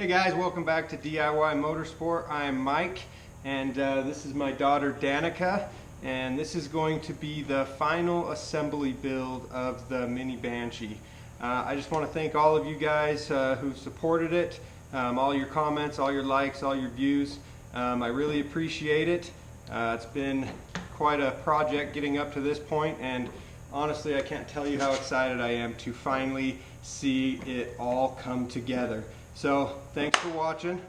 Hey guys, welcome back to DIY Motorsport. I'm Mike, and this is my daughter Danica, and this is going to be the final assembly build of the mini Banshee. I just want to thank all of you guys who supported it, all your comments, all your likes, all your views. I really appreciate it. It's been quite a project getting up to this point, and honestly I can't tell you how excited I am to finally see it all come together. So, thanks for watching.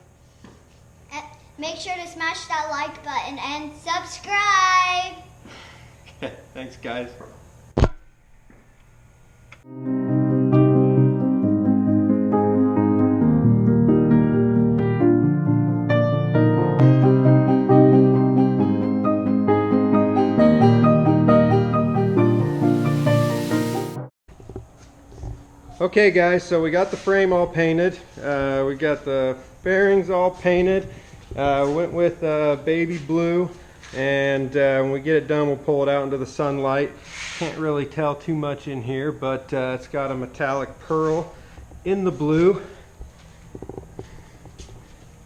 Make sure to smash that like button and subscribe. Okay, thanks guys. Okay guys, so we got the frame all painted, we got the fairings all painted, went with baby blue, and when we get it done we'll pull it out into the sunlight. Can't really tell too much in here, but it's got a metallic pearl in the blue.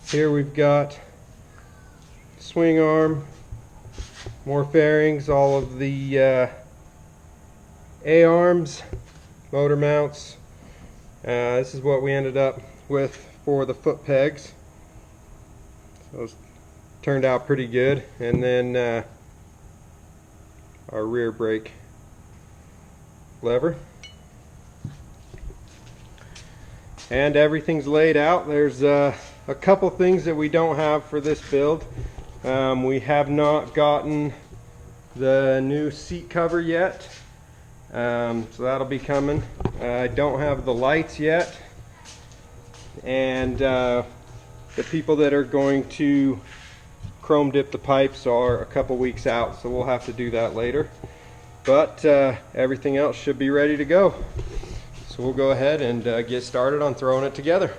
Here we've got swing arm, more fairings, all of the A-arms, motor mounts. This is what we ended up with for the foot pegs. So it's turned out pretty good. And then our rear brake lever. And everything's laid out. There's a couple things that we don't have for this build. We have not gotten the new seat cover yet. So that'll be coming. I don't have the lights yet, and the people that are going to chrome dip the pipes are a couple weeks out, so we'll have to do that later. But everything else should be ready to go. So we'll go ahead and get started on throwing it together.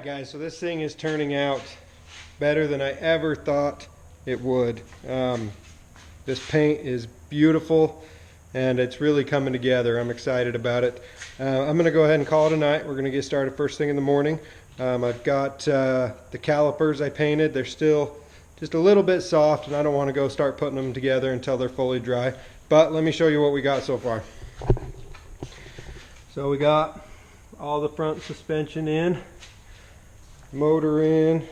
guys, so this thing is turning out better than I ever thought it would. This paint is beautiful and it's really coming together. I'm excited about it. I'm gonna go ahead and call it a night. We're gonna get started first thing in the morning. I've got the calipers I painted. They're still just a little bit soft and I don't want to go start putting them together until they're fully dry. But let me show you what we got so far. So we got all the front suspension in, motor in,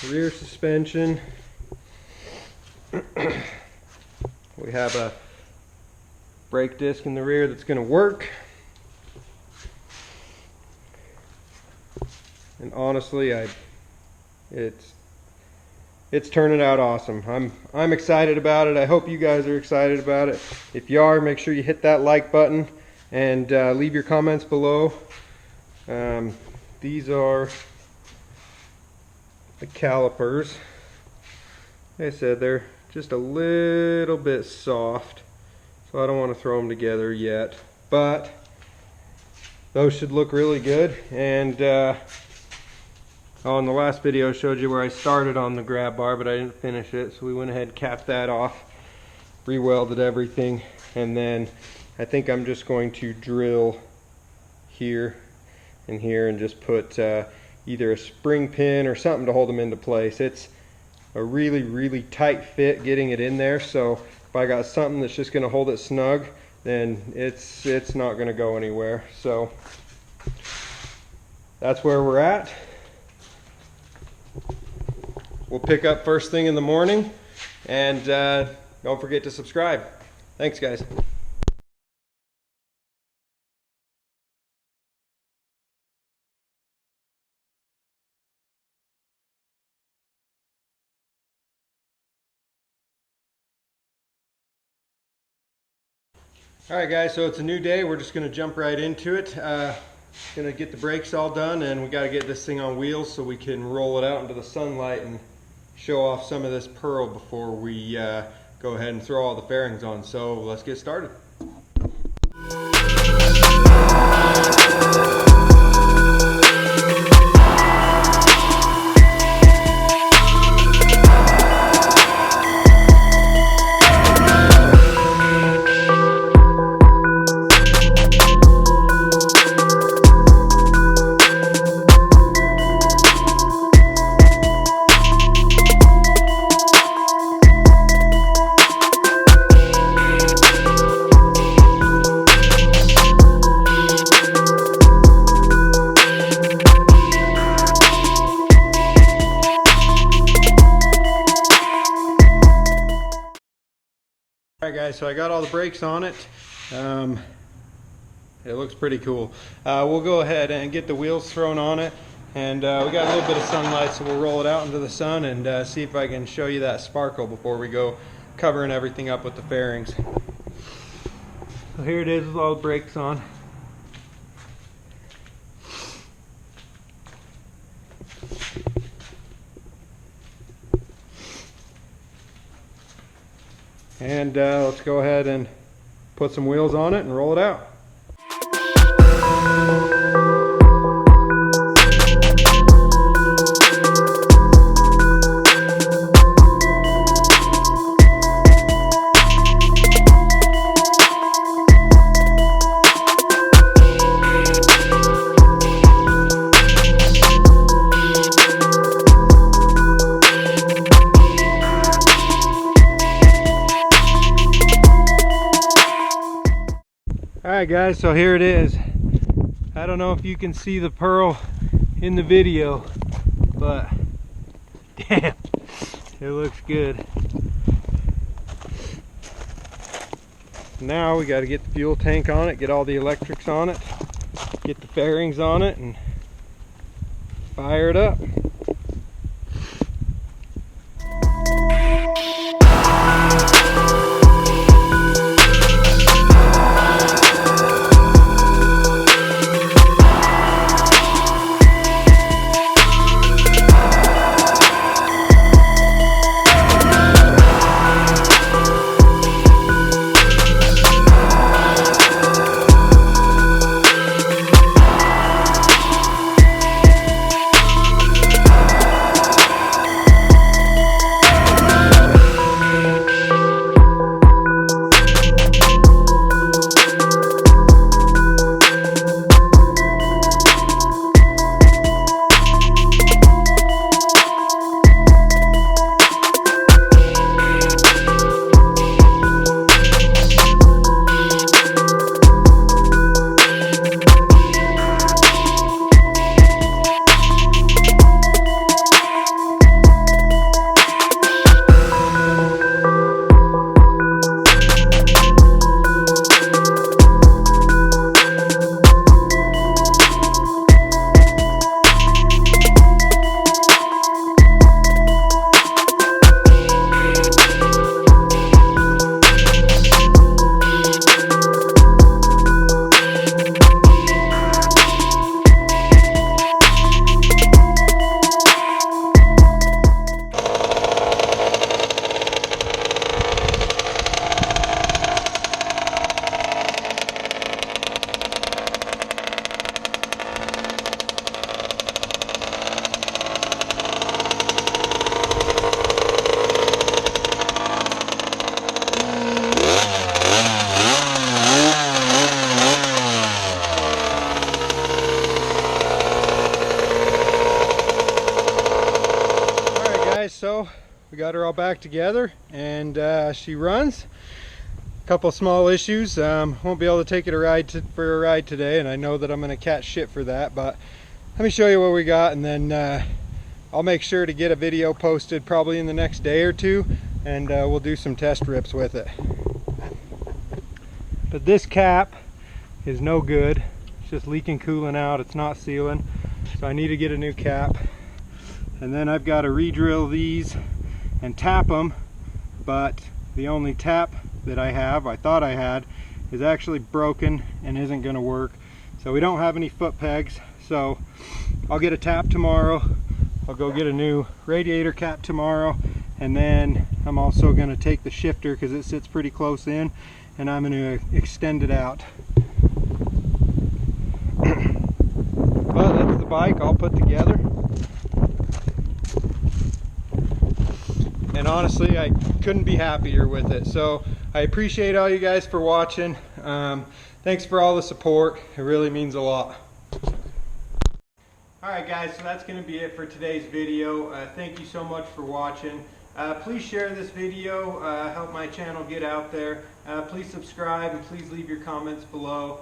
rear suspension. We have a brake disc in the rear that's going to work. And honestly, it's turning out awesome. I'm excited about it. I hope you guys are excited about it. If you are, make sure you hit that like button and leave your comments below. These are the calipers. Like I said, they're just a little bit soft, so I don't want to throw them together yet, but those should look really good. And on the last video I showed you where I started on the grab bar, but I didn't finish it, so we went ahead and capped that off, re-welded everything, and then I think I'm just going to drill here and here and just put either a spring pin or something to hold them into place. It's a really tight fit getting it in there, so if I got something that's just going to hold it snug, then it's not going to go anywhere. So that's where we're at. We'll pick up first thing in the morning, and don't forget to subscribe. Thanks, guys. Alright guys, so it's a new day. We're just going to jump right into it. Going to get the brakes all done, and we got to get this thing on wheels so we can roll it out into the sunlight and show off some of this pearl before we go ahead and throw all the fairings on. So let's get started. Alright guys, so I got all the brakes on it. It looks pretty cool. We'll go ahead and get the wheels thrown on it, and we got a little bit of sunlight, so we'll roll it out into the sun and see if I can show you that sparkle before we go covering everything up with the fairings. So here it is with all the brakes on. And let's go ahead and put some wheels on it and roll it out. Alright guys, so here it is. I don't know if you can see the pearl in the video, but damn, it looks good. Now we got to get the fuel tank on it, get all the electrics on it, get the fairings on it, and fire it up. got her all back together, and she runs. A couple small issues. Won't be able to take it for a ride today, and I know that I'm going to catch shit for that, but let me show you what we got, and then I'll make sure to get a video posted probably in the next day or two, and we'll do some test rips with it. But this cap is no good. It's just leaking coolant out. It's not sealing, so I need to get a new cap. And then I've got to re-drill these and tap them, but the only tap that I thought I had, is actually broken and isn't going to work. So we don't have any foot pegs, so I'll get a tap tomorrow. I'll go get a new radiator cap tomorrow, and then I'm also going to take the shifter because it sits pretty close in, and I'm going to extend it out. But that's the bike all put together. And honestly, I couldn't be happier with it. So I appreciate all you guys for watching. Thanks for all the support. It really means a lot. Alright guys, so that's going to be it for today's video. Thank you so much for watching. Please share this video, help my channel get out there. Please subscribe, and please leave your comments below.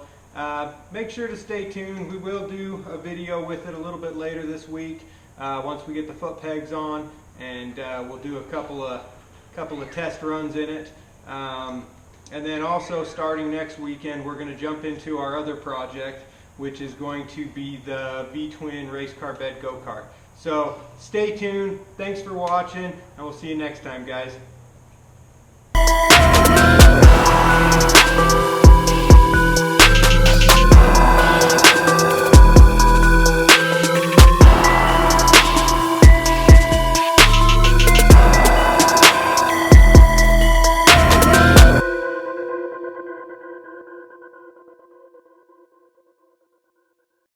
Make sure to stay tuned. We will do a video with it a little bit later this week, once we get the foot pegs on, and we'll do a couple of test runs in it. And then also starting next weekend, we're going to jump into our other project, which is going to be the V-twin race car bed go-kart. So stay tuned. Thanks for watching, and we'll see you next time, guys.